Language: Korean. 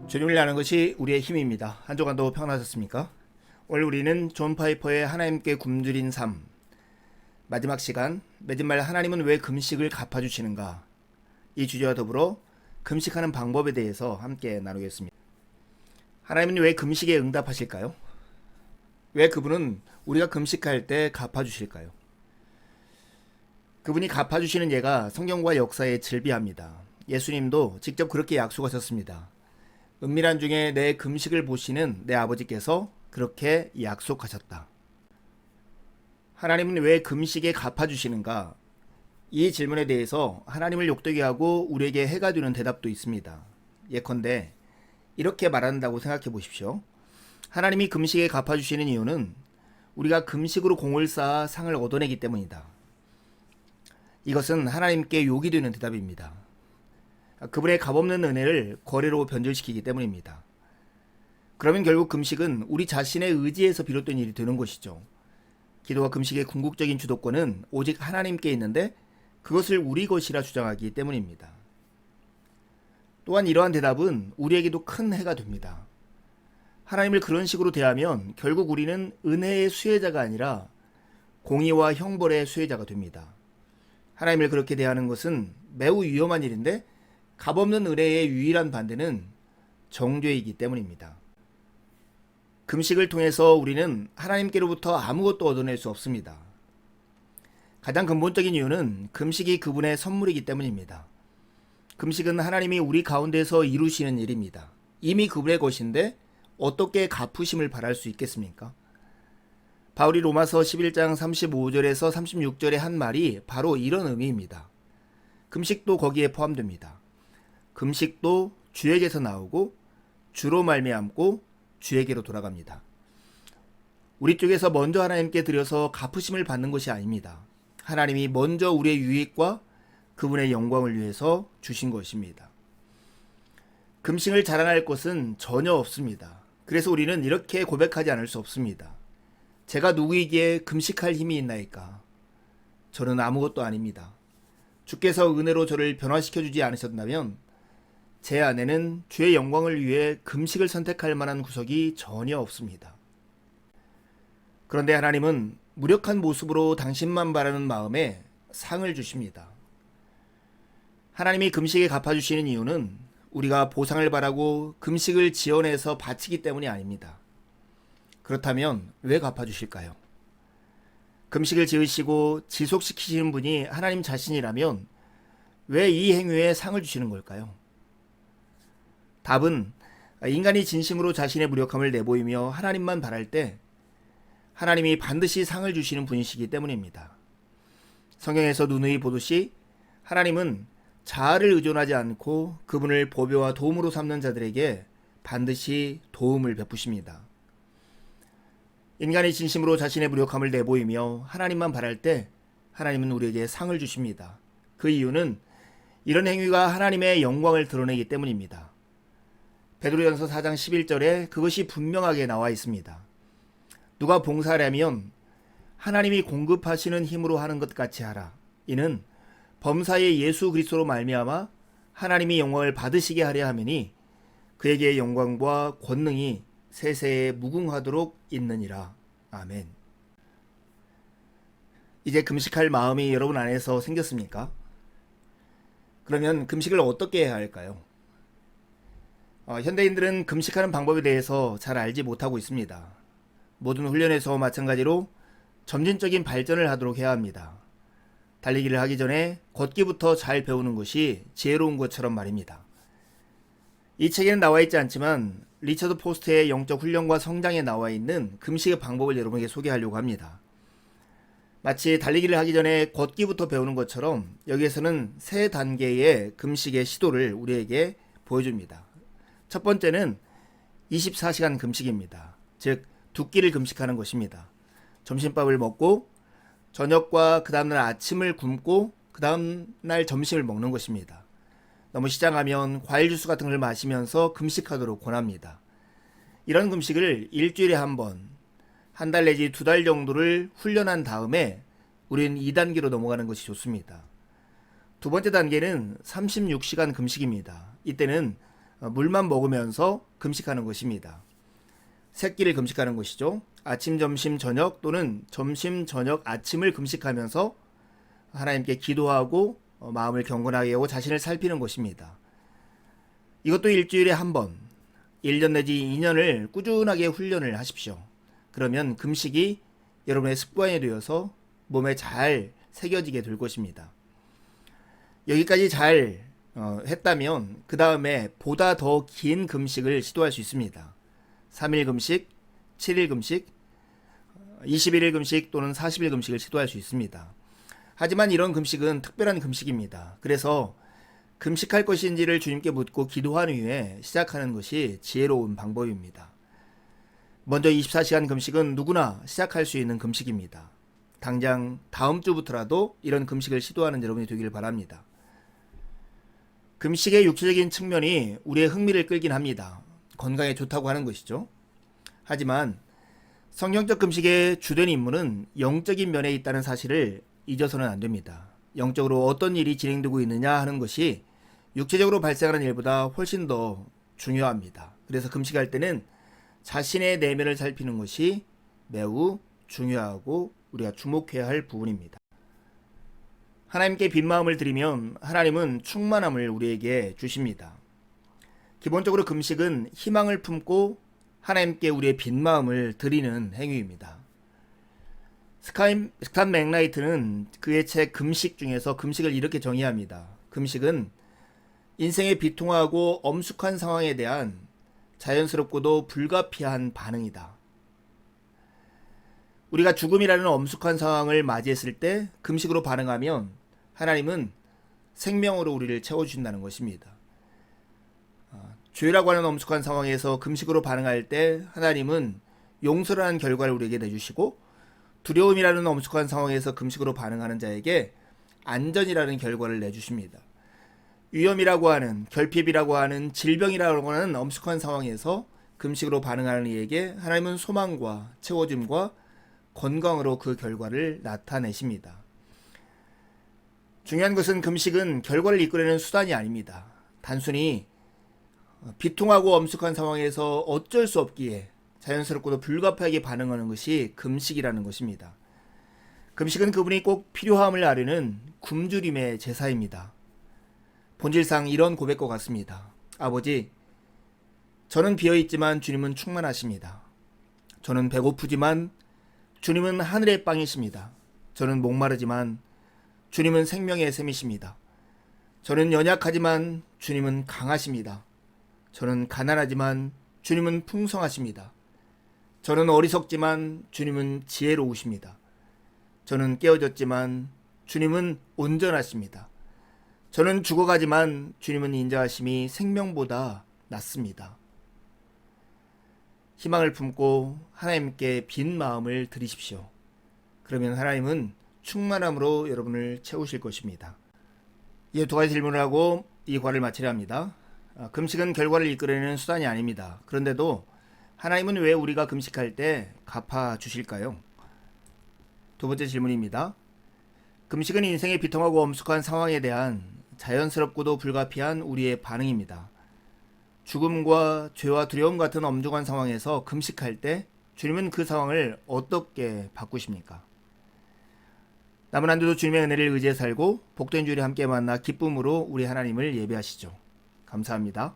주님을 아는 것이 우리의 힘입니다. 한 주간도 평안하셨습니까? 오늘 우리는 존 파이퍼의 하나님께 굶주린 삶 마지막 시간, 맺은 말 하나님은 왜 금식을 갚아주시는가, 이 주제와 더불어 금식하는 방법에 대해서 함께 나누겠습니다. 하나님은 왜 금식에 응답하실까요? 왜 그분은 우리가 금식할 때 갚아주실까요? 그분이 갚아주시는 예가 성경과 역사에 즐비합니다. 예수님도 직접 그렇게 약속하셨습니다. 은밀한 중에 내 금식을 보시는 내 아버지께서 그렇게 약속하셨다. 하나님은 왜 금식에 갚아주시는가? 이 질문에 대해서 하나님을 욕되게 하고 우리에게 해가 되는 대답도 있습니다. 예컨대 이렇게 말한다고 생각해 보십시오. 하나님이 금식에 갚아주시는 이유는 우리가 금식으로 공을 쌓아 상을 얻어내기 때문이다. 이것은 하나님께 욕이 되는 대답입니다. 그분의 값없는 은혜를 거래로 변질시키기 때문입니다. 그러면 결국 금식은 우리 자신의 의지에서 비롯된 일이 되는 것이죠. 기도와 금식의 궁극적인 주도권은 오직 하나님께 있는데 그것을 우리 것이라 주장하기 때문입니다. 또한 이러한 대답은 우리에게도 큰 해가 됩니다. 하나님을 그런 식으로 대하면 결국 우리는 은혜의 수혜자가 아니라 공의와 형벌의 수혜자가 됩니다. 하나님을 그렇게 대하는 것은 매우 위험한 일인데 값없는 은혜의 유일한 반대는 정죄이기 때문입니다. 금식을 통해서 우리는 하나님께로부터 아무것도 얻어낼 수 없습니다. 가장 근본적인 이유는 금식이 그분의 선물이기 때문입니다. 금식은 하나님이 우리 가운데서 이루시는 일입니다. 이미 그분의 것인데 어떻게 갚으심을 바랄 수 있겠습니까? 바울이 로마서 11장 35절에서 36절에 한 말이 바로 이런 의미입니다. 금식도 거기에 포함됩니다. 금식도 주에게서 나오고 주로 말미암고 주에게로 돌아갑니다. 우리 쪽에서 먼저 하나님께 드려서 갚으심을 받는 것이 아닙니다. 하나님이 먼저 우리의 유익과 그분의 영광을 위해서 주신 것입니다. 금식을 자랑할 것은 전혀 없습니다. 그래서 우리는 이렇게 고백하지 않을 수 없습니다. 제가 누구이기에 금식할 힘이 있나이까? 저는 아무것도 아닙니다. 주께서 은혜로 저를 변화시켜 주지 않으셨다면 제 안에는 주의 영광을 위해 금식을 선택할 만한 구석이 전혀 없습니다. 그런데 하나님은 무력한 모습으로 당신만 바라는 마음에 상을 주십니다. 하나님이 금식에 갚아주시는 이유는 우리가 보상을 바라고 금식을 지어내서 바치기 때문이 아닙니다. 그렇다면 왜 갚아주실까요? 금식을 지으시고 지속시키시는 분이 하나님 자신이라면 왜 이 행위에 상을 주시는 걸까요? 답은 인간이 진심으로 자신의 무력함을 내보이며 하나님만 바랄 때 하나님이 반드시 상을 주시는 분이시기 때문입니다. 성경에서 누누이 보듯이 하나님은 자아를 의존하지 않고 그분을 보배와 도움으로 삼는 자들에게 반드시 도움을 베푸십니다. 인간이 진심으로 자신의 무력함을 내보이며 하나님만 바랄 때 하나님은 우리에게 상을 주십니다. 그 이유는 이런 행위가 하나님의 영광을 드러내기 때문입니다. 베드로전서 4장 11절에 그것이 분명하게 나와 있습니다. 누가 봉사하려면 하나님이 공급하시는 힘으로 하는 것 같이 하라. 이는 범사의 예수 그리스도로 말미암아 하나님이 영광을 받으시게 하려 함이니 그에게 영광과 권능이 세세에 무궁하도록 있느니라. 아멘. 이제 금식할 마음이 여러분 안에서 생겼습니까? 그러면 금식을 어떻게 해야 할까요? 현대인들은 금식하는 방법에 대해서 잘 알지 못하고 있습니다. 모든 훈련에서 마찬가지로 점진적인 발전을 하도록 해야 합니다. 달리기를 하기 전에 걷기부터 잘 배우는 것이 지혜로운 것처럼 말입니다. 이 책에는 나와 있지 않지만 리처드 포스트의 영적 훈련과 성장에 나와 있는 금식의 방법을 여러분에게 소개하려고 합니다. 마치 달리기를 하기 전에 걷기부터 배우는 것처럼 여기에서는 세 단계의 금식의 시도를 우리에게 보여줍니다. 첫 번째는 24시간 금식입니다. 즉, 두 끼를 금식하는 것입니다. 점심밥을 먹고 저녁과 그 다음날 아침을 굶고 그 다음날 점심을 먹는 것입니다. 너무 시장하면 과일 주스 같은 걸 마시면서 금식하도록 권합니다. 이런 금식을 일주일에 한 번, 한 달 내지 2달 정도를 훈련한 다음에 우리는 2단계로 넘어가는 것이 좋습니다. 두 번째 단계는 36시간 금식입니다. 이때는 물만 먹으면서 금식하는 것입니다. 세 끼를 금식하는 것이죠. 아침, 점심, 저녁 또는 점심, 저녁, 아침을 금식하면서 하나님께 기도하고 마음을 경건하게 하고 자신을 살피는 것입니다. 이것도 일주일에 한 번, 1년 내지 2년을 꾸준하게 훈련을 하십시오. 그러면 금식이 여러분의 습관이 되어서 몸에 잘 새겨지게 될 것입니다. 여기까지 잘 했다면 그 다음에 보다 더 긴 금식을 시도할 수 있습니다. 3일 금식, 7일 금식, 21일 금식 또는 40일 금식을 시도할 수 있습니다. 하지만 이런 금식은 특별한 금식입니다. 그래서 금식할 것인지를 주님께 묻고 기도한 후에 시작하는 것이 지혜로운 방법입니다. 먼저 24시간 금식은 누구나 시작할 수 있는 금식입니다. 당장 다음 주부터라도 이런 금식을 시도하는 여러분이 되기를 바랍니다. 금식의 육체적인 측면이 우리의 흥미를 끌긴 합니다. 건강에 좋다고 하는 것이죠. 하지만 성경적 금식의 주된 임무는 영적인 면에 있다는 사실을 잊어서는 안 됩니다. 영적으로 어떤 일이 진행되고 있느냐 하는 것이 육체적으로 발생하는 일보다 훨씬 더 중요합니다. 그래서 금식할 때는 자신의 내면을 살피는 것이 매우 중요하고 우리가 주목해야 할 부분입니다. 하나님께 빈 마음을 드리면 하나님은 충만함을 우리에게 주십니다. 기본적으로 금식은 희망을 품고 하나님께 우리의 빈 마음을 드리는 행위입니다. 스탄 맥라이트는 그의 책 금식 중에서 금식을 이렇게 정의합니다. 금식은 인생의 비통하고 엄숙한 상황에 대한 자연스럽고도 불가피한 반응이다. 우리가 죽음이라는 엄숙한 상황을 맞이했을 때 금식으로 반응하면 하나님은 생명으로 우리를 채워주신다는 것입니다. 죄라고 하는 엄숙한 상황에서 금식으로 반응할 때 하나님은 용서라는 결과를 우리에게 내주시고, 두려움이라는 엄숙한 상황에서 금식으로 반응하는 자에게 안전이라는 결과를 내주십니다. 위험이라고 하는, 결핍이라고 하는, 질병이라고 하는 엄숙한 상황에서 금식으로 반응하는 이에게 하나님은 소망과 채워짐과 건강으로 그 결과를 나타내십니다. 중요한 것은 금식은 결과를 이끌어내는 수단이 아닙니다. 단순히 비통하고 엄숙한 상황에서 어쩔 수 없기에 자연스럽고도 불가피하게 반응하는 것이 금식이라는 것입니다. 금식은 그분이 꼭 필요함을 아뢰는 굶주림의 제사입니다. 본질상 이런 고백과 같습니다. 아버지, 저는 비어있지만 주님은 충만하십니다. 저는 배고프지만 주님은 하늘의 빵이십니다. 저는 목마르지만 주님은 생명의 샘이십니다. 저는 연약하지만 주님은 강하십니다. 저는 가난하지만 주님은 풍성하십니다. 저는 어리석지만 주님은 지혜로우십니다. 저는 깨어졌지만 주님은 온전하십니다. 저는 죽어가지만 주님은 인자하심이 생명보다 낫습니다. 희망을 품고 하나님께 빈 마음을 드리십시오. 그러면 하나님은 충만함으로 여러분을 채우실 것입니다. 이 두 가지 질문을 하고 이 과를 마치려 합니다. 금식은 결과를 이끌어내는 수단이 아닙니다. 그런데도 하나님은 왜 우리가 금식할 때 갚아주실까요? 두 번째 질문입니다. 금식은 인생의 비통하고 엄숙한 상황에 대한 자연스럽고도 불가피한 우리의 반응입니다. 죽음과 죄와 두려움 같은 엄중한 상황에서 금식할 때 주님은 그 상황을 어떻게 바꾸십니까? 남은 한 주도 주님의 은혜를 의지해 살고 복된 주일에 함께 만나 기쁨으로 우리 하나님을 예배하시죠. 감사합니다.